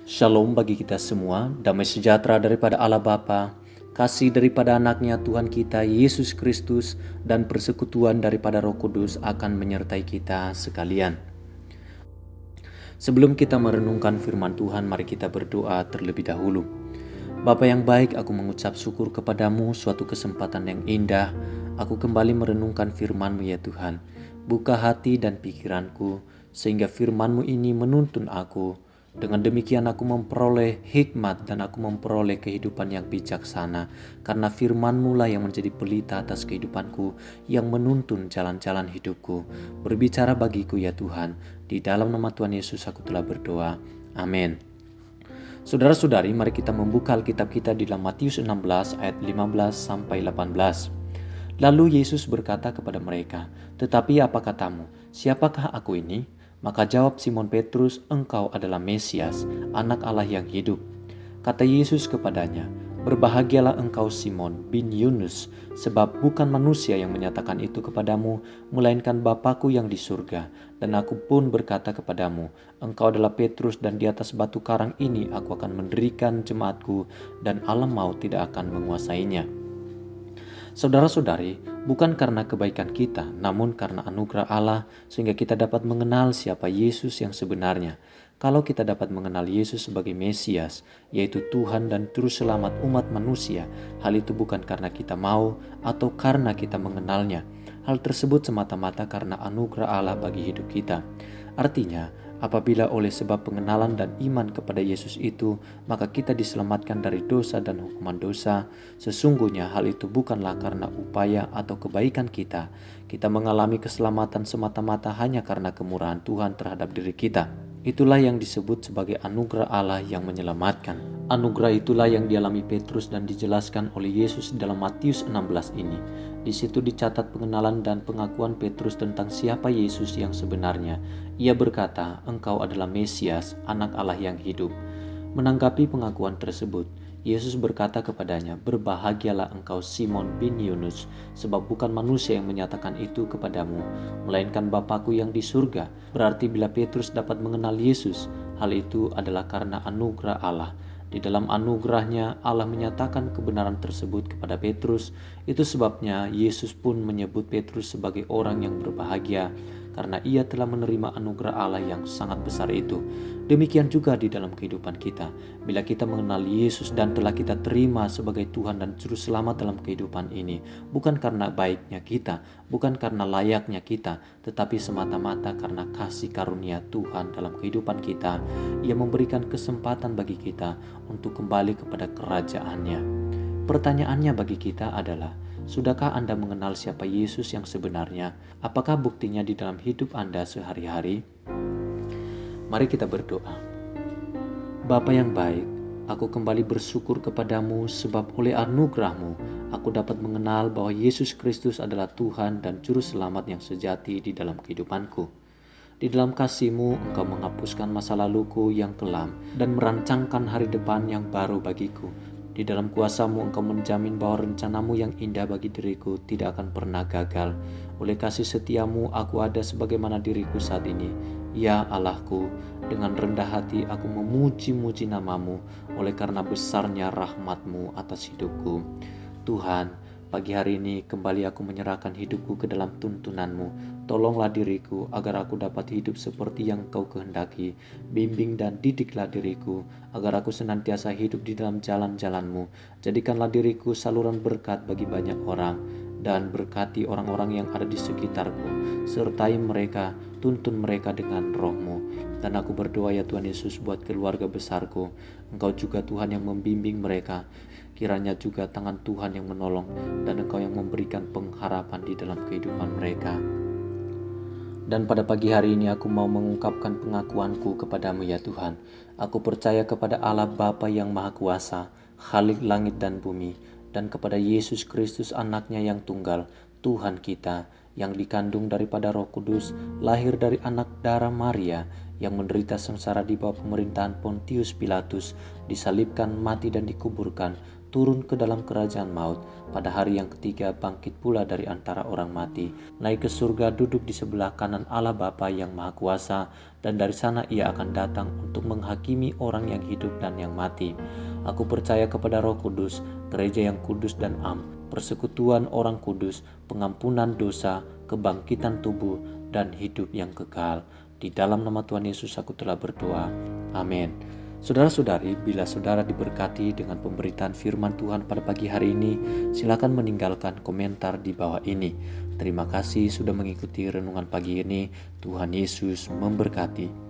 Shalom bagi kita semua, damai sejahtera daripada Allah Bapa, kasih daripada anaknya Tuhan kita Yesus Kristus, dan persekutuan daripada Roh Kudus akan menyertai kita sekalian. Sebelum kita merenungkan firman Tuhan, mari kita berdoa terlebih dahulu. Bapa yang baik, aku mengucap syukur kepadamu suatu kesempatan yang indah. Aku kembali merenungkan firman-Mu ya Tuhan. Buka hati dan pikiranku, sehingga firman-Mu ini menuntun aku. Dengan demikian aku memperoleh hikmat dan aku memperoleh kehidupan yang bijaksana. Karena firman-Mu lah yang menjadi pelita atas kehidupanku, yang menuntun jalan-jalan hidupku. Berbicara bagiku ya Tuhan. Di dalam nama Tuhan Yesus aku telah berdoa. Amin. Saudara-saudari, mari kita membuka Alkitab kita di dalam Matius 16 ayat 15 sampai 18. Lalu Yesus berkata kepada mereka, "Tetapi apa katamu? Siapakah aku ini?" Maka jawab Simon Petrus, "Engkau adalah Mesias, anak Allah yang hidup." Kata Yesus kepadanya, "Berbahagialah engkau Simon bin Yunus, sebab bukan manusia yang menyatakan itu kepadamu, melainkan Bapa-Ku yang di surga. Dan aku pun berkata kepadamu, engkau adalah Petrus, dan di atas batu karang ini aku akan mendirikan jemaat-Ku, dan alam maut tidak akan menguasainya." Saudara-saudari, bukan karena kebaikan kita, namun karena anugerah Allah, sehingga kita dapat mengenal siapa Yesus yang sebenarnya. Kalau kita dapat mengenal Yesus sebagai Mesias, yaitu Tuhan dan Juru Selamat umat manusia, hal itu bukan karena kita mau atau karena kita mengenalnya. Hal tersebut semata-mata karena anugerah Allah bagi hidup kita. Artinya, apabila oleh sebab pengenalan dan iman kepada Yesus itu, maka kita diselamatkan dari dosa dan hukuman dosa. Sesungguhnya hal itu bukanlah karena upaya atau kebaikan kita. Kita mengalami keselamatan semata-mata hanya karena kemurahan Tuhan terhadap diri kita. Itulah yang disebut sebagai anugerah Allah yang menyelamatkan. Anugerah itulah yang dialami Petrus dan dijelaskan oleh Yesus dalam Matius 16 ini. Di situ dicatat pengenalan dan pengakuan Petrus tentang siapa Yesus yang sebenarnya. Ia berkata, "Engkau adalah Mesias, anak Allah yang hidup." Menanggapi pengakuan tersebut, Yesus berkata kepadanya, "Berbahagialah engkau Simon bin Yunus, sebab bukan manusia yang menyatakan itu kepadamu, melainkan Bapa-Ku yang di surga." Berarti bila Petrus dapat mengenal Yesus, hal itu adalah karena anugerah Allah. Di dalam anugerahnya Allah menyatakan kebenaran tersebut kepada Petrus. Itu sebabnya Yesus pun menyebut Petrus sebagai orang yang berbahagia, karena ia telah menerima anugerah Allah yang sangat besar itu. Demikian juga di dalam kehidupan kita. Bila kita mengenal Yesus dan telah kita terima sebagai Tuhan dan Juru Selamat dalam kehidupan ini, bukan karena baiknya kita, bukan karena layaknya kita, tetapi semata-mata karena kasih karunia Tuhan dalam kehidupan kita. Ia memberikan kesempatan bagi kita untuk kembali kepada kerajaannya. Pertanyaannya bagi kita adalah, sudahkah Anda mengenal siapa Yesus yang sebenarnya? Apakah buktinya di dalam hidup Anda sehari-hari? Mari kita berdoa. Bapa yang baik, aku kembali bersyukur kepadamu sebab oleh anugerah-Mu aku dapat mengenal bahwa Yesus Kristus adalah Tuhan dan Juru Selamat yang sejati di dalam kehidupanku. Di dalam kasih-Mu Engkau menghapuskan masa laluku yang kelam dan merancangkan hari depan yang baru bagiku. Di dalam kuasa-Mu Engkau menjamin bahwa rencana-Mu yang indah bagi diriku tidak akan pernah gagal. Oleh kasih setia-Mu aku ada sebagaimana diriku saat ini. Ya Allahku, dengan rendah hati aku memuji-muji nama-Mu oleh karena besarnya rahmat-Mu atas hidupku. Tuhan, pagi hari ini kembali aku menyerahkan hidupku ke dalam tuntunan-Mu. Tolonglah diriku agar aku dapat hidup seperti yang Kau kehendaki. Bimbing dan didiklah diriku agar aku senantiasa hidup di dalam jalan-jalan-Mu. Jadikanlah diriku saluran berkat bagi banyak orang, dan berkati orang-orang yang ada di sekitarku. Sertai mereka, tuntun mereka dengan Roh-Mu. Dan aku berdoa ya Tuhan Yesus buat keluarga besarku. Engkau juga Tuhan yang membimbing mereka. Kiranya juga tangan Tuhan yang menolong dan Engkau yang memberikan pengharapan di dalam kehidupan mereka. Dan pada pagi hari ini aku mau mengungkapkan pengakuanku kepadamu ya Tuhan. Aku percaya kepada Allah Bapa yang Maha Kuasa, Khalik langit dan bumi, dan kepada Yesus Kristus anaknya yang tunggal, Tuhan kita, yang dikandung daripada Roh Kudus, lahir dari anak darah Maria, yang menderita sengsara di bawah pemerintahan Pontius Pilatus, disalibkan, mati dan dikuburkan, turun ke dalam kerajaan maut, pada hari yang ketiga bangkit pula dari antara orang mati, naik ke surga, duduk di sebelah kanan Allah Bapa yang Maha Kuasa, dan dari sana ia akan datang untuk menghakimi orang yang hidup dan yang mati. Aku percaya kepada Roh Kudus, gereja yang kudus dan am, persekutuan orang kudus, pengampunan dosa, kebangkitan tubuh, dan hidup yang kekal. Di dalam nama Tuhan Yesus aku telah berdoa. Amin. Saudara-saudari, bila saudara diberkati dengan pemberitaan firman Tuhan pada pagi hari ini, silakan meninggalkan komentar di bawah ini. Terima kasih sudah mengikuti renungan pagi ini. Tuhan Yesus memberkati.